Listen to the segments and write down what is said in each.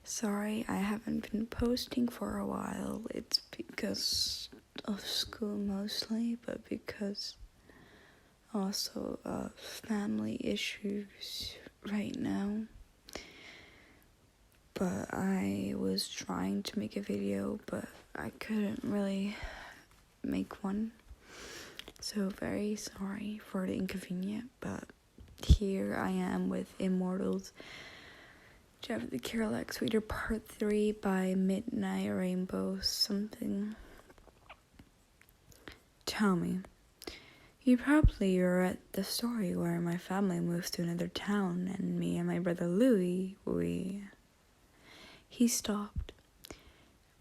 Sorry, I haven't been posting for a while. It's because of school mostly, but because also of family issues right now. But I was trying to make a video, but I couldn't really make one. So very sorry for the inconvenience, but here I am with Immortals Jeff the Carolax Reader Part 3 by Midnight Rainbow something. Tell me, you probably are at the story where my family moves to another town and me and my brother Louis, He stopped.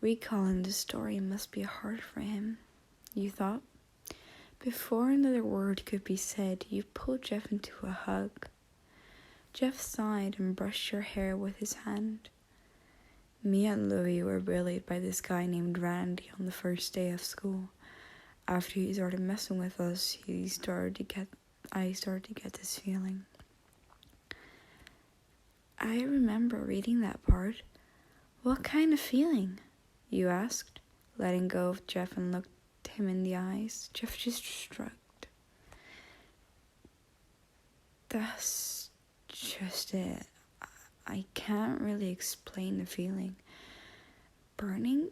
Recalling the story must be hard for him, you thought? Before another word could be said, you pulled Jeff into a hug. Jeff sighed and brushed your hair with his hand. Me and Louis were bullied by this guy named Randy on the first day of school. After he started messing with us, I started to get this feeling. I remember reading that part. What kind of feeling? You asked, letting go of Jeff and looked him in the eyes. Jeff just shrugged. That's just it. I can't really explain the feeling. Burning?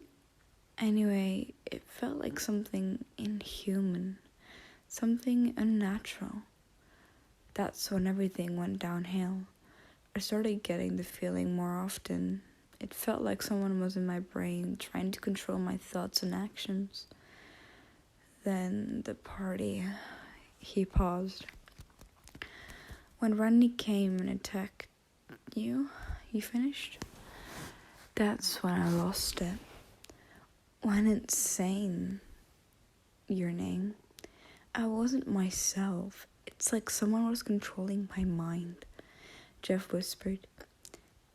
Anyway, it felt like something inhuman, something unnatural. That's when everything went downhill. I started getting the feeling more often. It felt like someone was in my brain trying to control my thoughts and actions. Then the party. He paused. When Randy came and attacked you finished? That's when I lost it. Went insane. Your name. I wasn't myself. It's like someone was controlling my mind. Jeff whispered.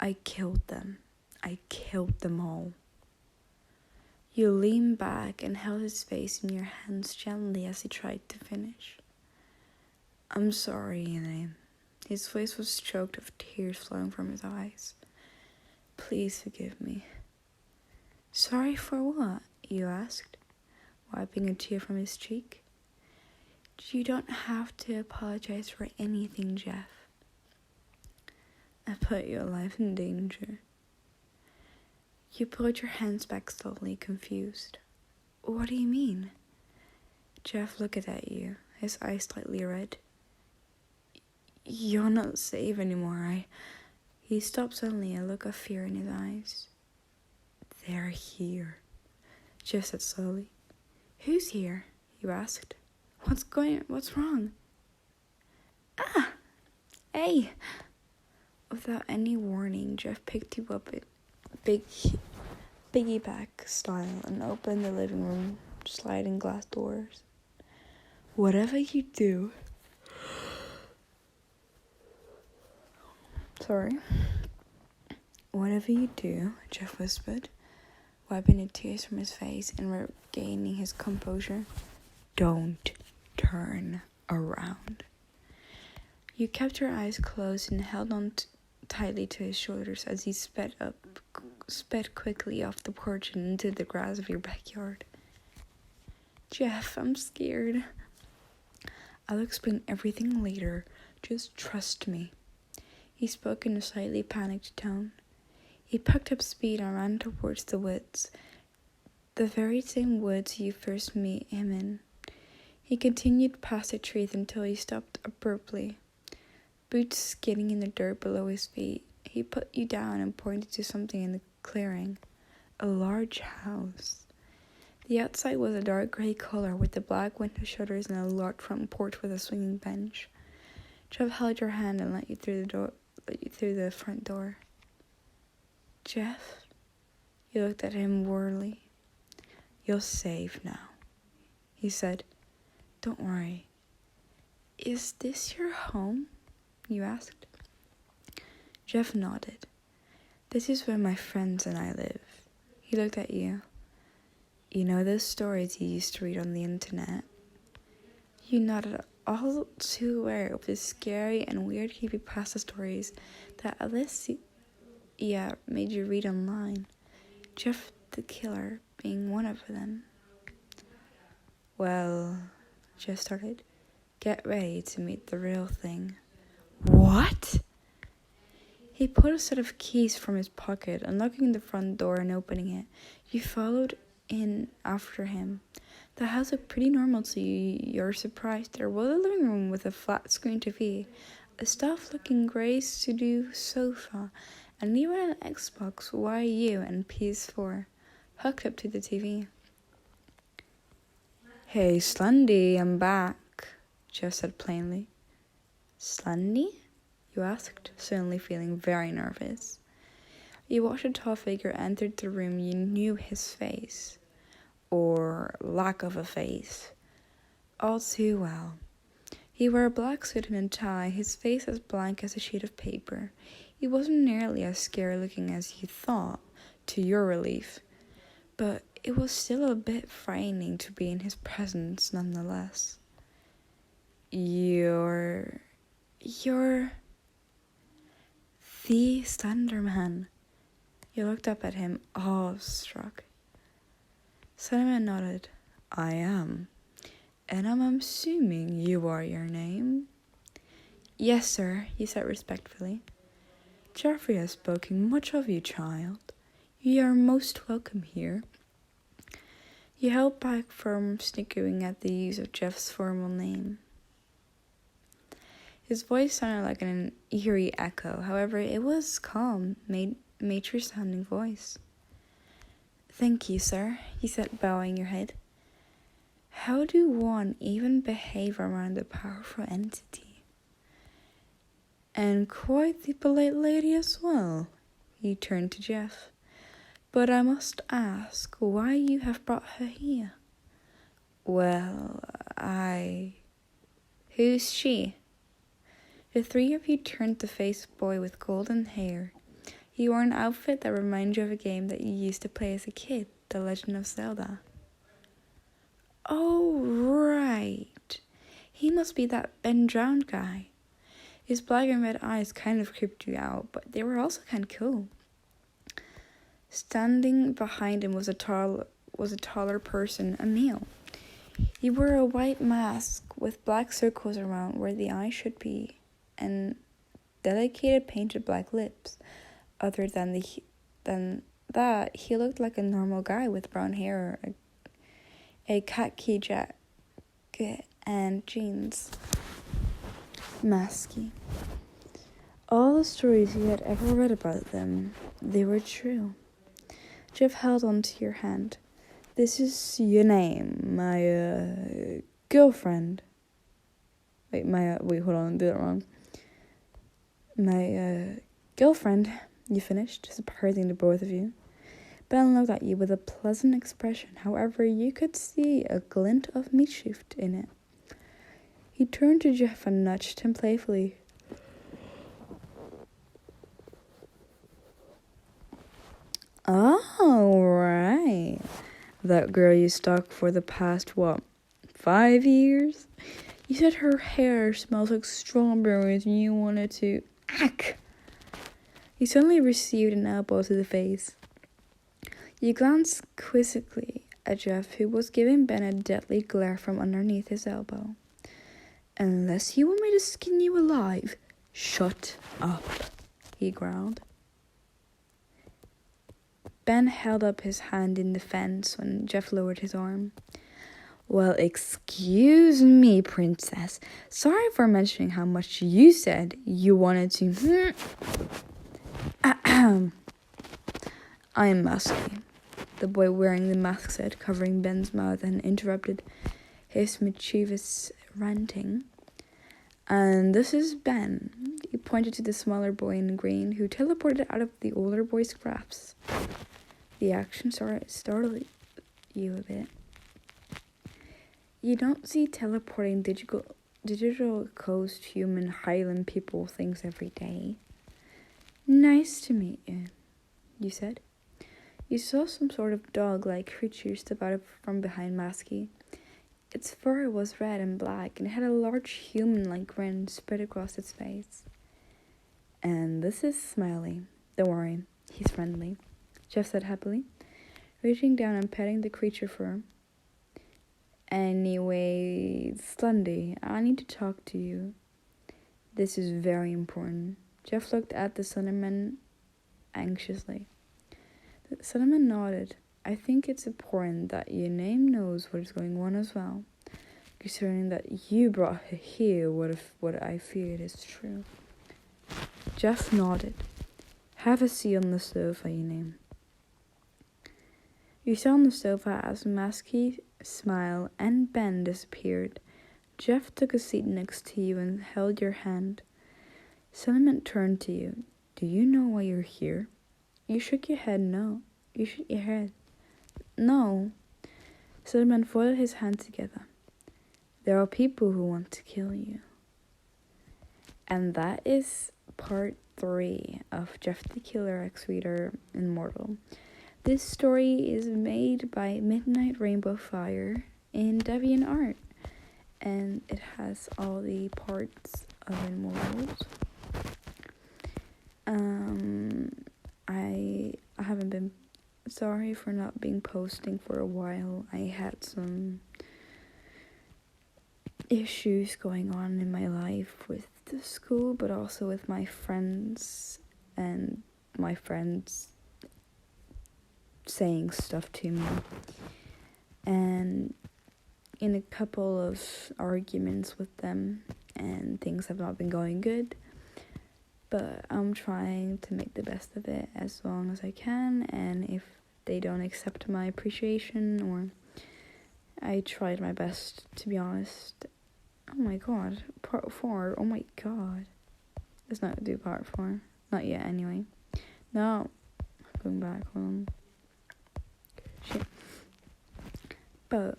I killed them. I killed them all. You leaned back and held his face in your hands gently as he tried to finish. I'm sorry, Elaine. His face was choked with tears flowing from his eyes. Please forgive me. Sorry for what? You asked, wiping a tear from his cheek. You don't have to apologize for anything, Jeff. I put your life in danger. You pulled your hands back slowly, confused. What do you mean? Jeff looked at you, his eyes slightly red. You're not safe anymore. He stopped suddenly, a look of fear in his eyes. They're here, Jeff said slowly. Who's here? You asked. What's wrong? Ah! Hey! Without any warning, Jeff picked you up piggyback style and opened the living room sliding glass doors. Whatever you do... Whatever you do, Jeff whispered, wiping the tears from his face and regaining his composure, don't turn around. You kept your eyes closed and held on tightly to his shoulders as he sped quickly off the porch and into the grass of your backyard. Jeff, I'm scared. I'll explain everything later. Just trust me. He spoke in a slightly panicked tone. He picked up speed and ran towards the woods, the very same woods you first met him in. He continued past the trees until he stopped abruptly, boots skidding in the dirt below his feet. He put you down and pointed to something in the clearing, a large house. The outside was a dark gray color with the black window shutters and a large front porch with a swinging bench. Jeff held your hand and let you through the front door. Jeff? You looked at him wearily. You're safe now, he said. Don't worry. Is this your home? You asked. Jeff nodded. This is where my friends and I live. He looked at you. You know those stories you used to read on the internet? You nodded, all too aware of the scary and weird creepypasta stories that made you read online. Jeff the Killer being one of them. Well, Jeff started. Get ready to meet the real thing. What? He pulled a set of keys from his pocket, unlocking the front door and opening it. You followed in after him. The house looked pretty normal to you. You're surprised. There was a living room with a flat screen TV, a stuffed-looking grey studio sofa, and even an Xbox Wii U and PS4 hooked up to the TV. Hey, Slundy, I'm back, Jeff said plainly. Slundy? You asked, suddenly feeling very nervous. You watched a tall figure enter the room. You knew his face, or lack of a face, all too well. He wore a black suit and a tie, his face as blank as a sheet of paper. He wasn't nearly as scary-looking as you thought, to your relief, but it was still a bit frightening to be in his presence nonetheless. You're the Slenderman. You looked up at him, awestruck. Slenderman nodded. I am. And I'm assuming you are your name? Yes, sir, he said respectfully. Jeffrey has spoken much of you, child. You are most welcome here. You held back from snickering at the use of Jeff's formal name. His voice sounded like an eerie echo. However, it was calm, mature-sounding voice. Thank you, sir, he said, bowing your head. How do one even behave around a powerful entity? And quite the polite lady as well, he turned to Jeff. But I must ask why you have brought her here. Well, Who's she? The three of you turned to face a boy with golden hair. He wore an outfit that reminded you of a game that you used to play as a kid, The Legend of Zelda. Oh, right. He must be that Ben drowned guy. His black and red eyes kind of creeped you out, but they were also kind of cool. Standing behind him was a taller person, a male. He wore a white mask with black circles around where the eyes should be, and delicate painted black lips. Other than that, he looked like a normal guy with brown hair, a khaki jacket, and jeans. Masky. All the stories you had ever read about them, they were true. Jeff held onto your hand. This is your name, my girlfriend. Wait, hold on, I did it wrong. My girlfriend, you finished, surprising to both of you. Ben looked at you with a pleasant expression. However, you could see a glint of mischief in it. He turned to Jeff and nudged him playfully. Oh, right. That girl you stalked for the past, 5 years? You said her hair smells like strawberries and you wanted to... Ack! He suddenly received an elbow to the face. You glanced quizzically at Jeff, who was giving Ben a deadly glare from underneath his elbow. Unless you want me to skin you alive, shut up, he growled. Ben held up his hand in defense when Jeff lowered his arm. Well, excuse me, princess. Sorry for mentioning how much you said you wanted to... I am Musky, the boy wearing the mask said, covering Ben's mouth, and interrupted his mischievous ranting. And this is Ben. He pointed to the smaller boy in green, who teleported out of the older boy's grasp. The action startled you a bit. You don't see teleporting digital ghost human Highland people things every day. Nice to meet you, you said. You saw some sort of dog-like creature step out from behind Masky. Its fur was red and black, and it had a large human-like grin spread across its face. And this is Smiley, Don't worry, he's friendly, Jeff said happily, reaching down and petting the creature fur. Anyway, Slundy, I need to talk to you. This is very important. Jeff looked at the Slenderman anxiously. The Slenderman nodded. I think it's important that your name knows what is going on as well. Concerning that you brought her here, what I feared is true. Jeff nodded. Have a seat on the sofa, you name. You sat on the sofa as Masky, Smile, and Ben disappeared. Jeff took a seat next to you and held your hand. Sentiment turned to you. Do you know why you're here? You shook your head no. You shook your head. No. Sentiment folded his hands together. There are people who want to kill you. And that is part 3 of Jeff the Killer X Reader Immortal. This story is made by Midnight Rainbow Fire in DeviantArt, and it has all the parts of Immortals. I haven't been sorry for not being posting for a while. I had some issues going on in my life with the school, but also with my friends, and my friends saying stuff to me, and in a couple of arguments with them, and things have not been going good, but I'm trying to make the best of it as long as I can. And if they don't accept my appreciation, or I tried my best, to be honest. Oh my god, part 4, oh my god, let's not do part 4, not yet anyway. No, going back, hold on. Shit. But,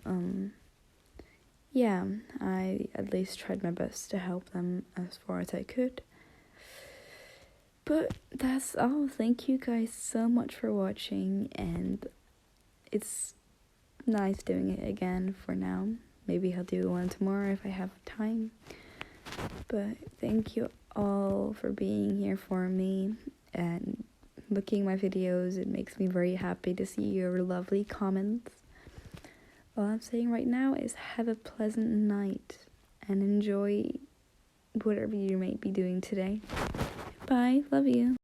yeah, I at least tried my best to help them as far as I could. But that's all. Thank you guys so much for watching, and it's nice doing it again for now. Maybe I'll do one tomorrow if I have time. But thank you all for being here for me and looking at my videos. It makes me very happy to see your lovely comments. All I'm saying right now is have a pleasant night and enjoy whatever you might be doing today. Bye. Love you.